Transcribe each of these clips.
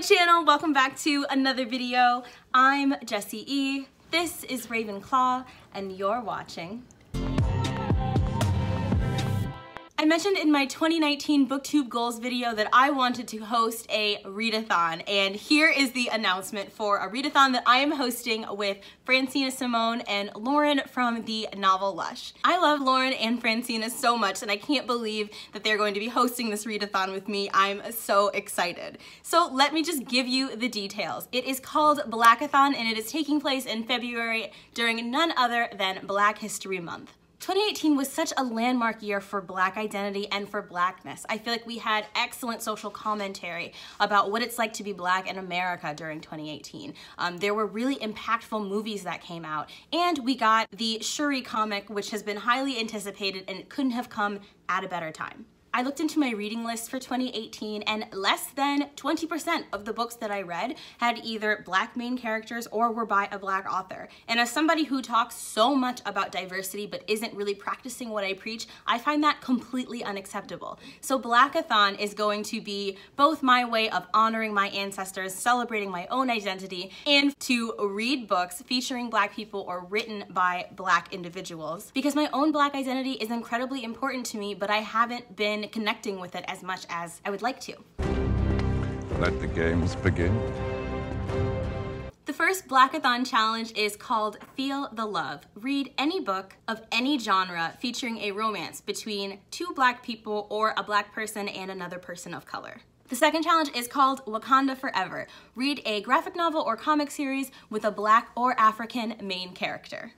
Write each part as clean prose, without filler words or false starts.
my channel, welcome back to another video. I'm Jessie E, this is Ravenclaw, and you're watching. I mentioned in my 2019 BookTube goals video that I wanted to host a readathon, and here is the announcement for a readathon that I am hosting with Francina Simone and Lauren from the novel Lush. I love Lauren and Francina so much, and I can't believe that they're going to be hosting this readathon with me. I'm so excited. So let me just give you the details. It is called Black-A-Thon, and it is taking place in February during none other than Black History Month. 2018 was such a landmark year for Black identity and for Blackness. I feel like we had excellent social commentary about what it's like to be Black in America during 2018. There were really impactful movies that came out, and we got the Shuri comic, which has been highly anticipated, and it couldn't have come at a better time. I looked into my reading list for 2018, and less than 20% of the books that I read had either Black main characters or were by a Black author. And as somebody who talks so much about diversity but isn't really practicing what I preach, I find that completely unacceptable. So Black-A-Thon is going to be both my way of honoring my ancestors, celebrating my own identity, and to read books featuring Black people or written by Black individuals. Because my own Black identity is incredibly important to me, but I haven't been connecting with it as much as I would like to. Let the games begin. The first Black-A-Thon challenge is called Feel the Love. Read any book of any genre featuring a romance between two Black people or a Black person and another person of color. The second challenge is called Wakanda Forever. Read a graphic novel or comic series with a Black or African main character.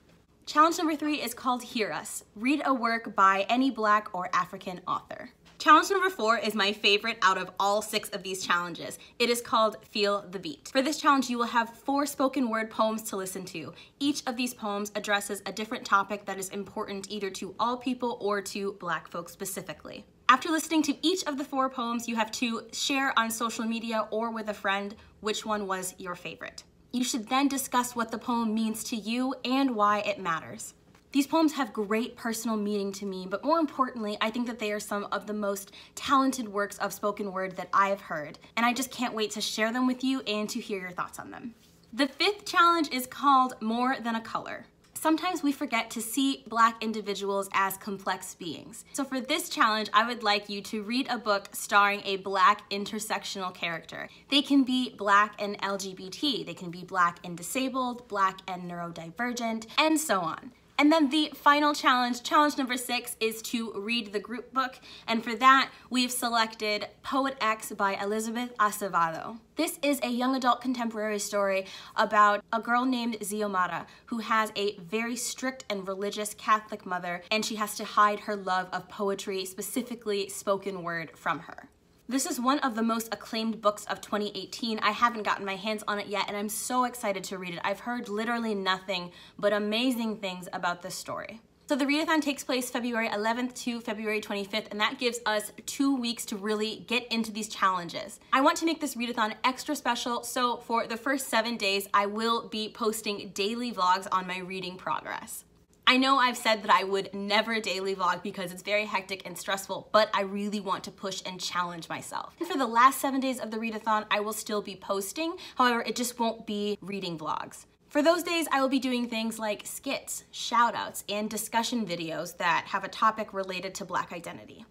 Challenge number 3 is called Hear Us. Read a work by any Black or African author. Challenge number 4 is my favorite out of all 6 of these challenges. It is called Feel the Beat. For this challenge, you will have 4 spoken word poems to listen to. Each of these poems addresses a different topic that is important either to all people or to Black folks specifically. After listening to each of the 4 poems, you have to share on social media or with a friend which one was your favorite. You should then discuss what the poem means to you and why it matters. These poems have great personal meaning to me, but more importantly, I think that they are some of the most talented works of spoken word that I have heard, and I just can't wait to share them with you and to hear your thoughts on them. The 5th challenge is called More Than a Color. Sometimes we forget to see Black individuals as complex beings. So for this challenge, I would like you to read a book starring a Black intersectional character. They can be Black and LGBT, they can be Black and disabled, Black and neurodivergent, and so on. And then the final challenge, challenge number 6, is to read the group book. And for that, we've selected Poet X by Elizabeth Acevedo. This is a young adult contemporary story about a girl named Xiomara who has a very strict and religious Catholic mother, and she has to hide her love of poetry, specifically spoken word, from her. This is one of the most acclaimed books of 2018. I haven't gotten my hands on it yet, and I'm so excited to read it. I've heard literally nothing but amazing things about this story. So the readathon takes place February 11th to February 25th, and that gives us 2 weeks to really get into these challenges. I want to make this readathon extra special, so for the first 7 days, I will be posting daily vlogs on my reading progress. I know I've said that I would never daily vlog because it's very hectic and stressful, but I really want to push and challenge myself. And for the last 7 days of the readathon, I will still be posting. However, it just won't be reading vlogs. For those days, I will be doing things like skits, shoutouts, and discussion videos that have a topic related to Black identity.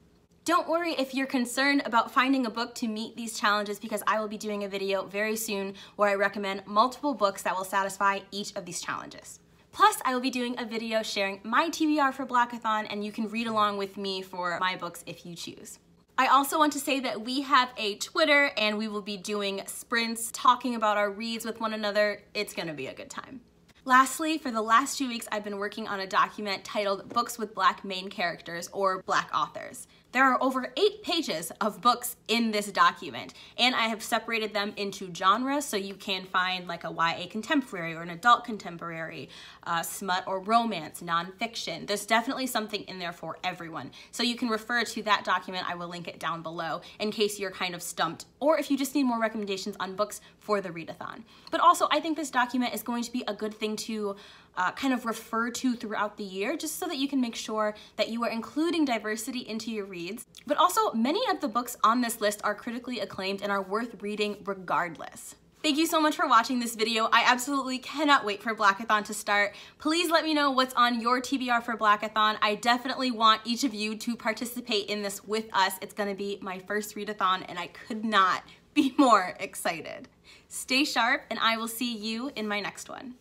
Don't worry if you're concerned about finding a book to meet these challenges, because I will be doing a video very soon where I recommend multiple books that will satisfy each of these challenges. Plus, I will be doing a video sharing my TBR for Black-A-Thon, and you can read along with me for my books if you choose. I also want to say that we have a Twitter, and we will be doing sprints, talking about our reads with one another. It's gonna be a good time. Lastly, for the last 2 weeks, I've been working on a document titled Books with Black Main Characters, or Black Authors. There are over 8 pages of books in this document, and I have separated them into genres, so you can find like a YA contemporary or an adult contemporary, smut or romance, nonfiction. There's definitely something in there for everyone. So you can refer to that document. I will link it down below in case you're kind of stumped, or if you just need more recommendations on books for the readathon. But also, I think this document is going to be a good thing to kind of refer to throughout the year, just so that you can make sure that you are including diversity into your reads. But also, many of the books on this list are critically acclaimed and are worth reading regardless. Thank you so much for watching this video. I absolutely cannot wait for Black-A-Thon to start. Please let me know what's on your TBR for Black-A-Thon. I definitely want each of you to participate in this with us. It's gonna be my first readathon and I could not be more excited. Stay sharp and I will see you in my next one.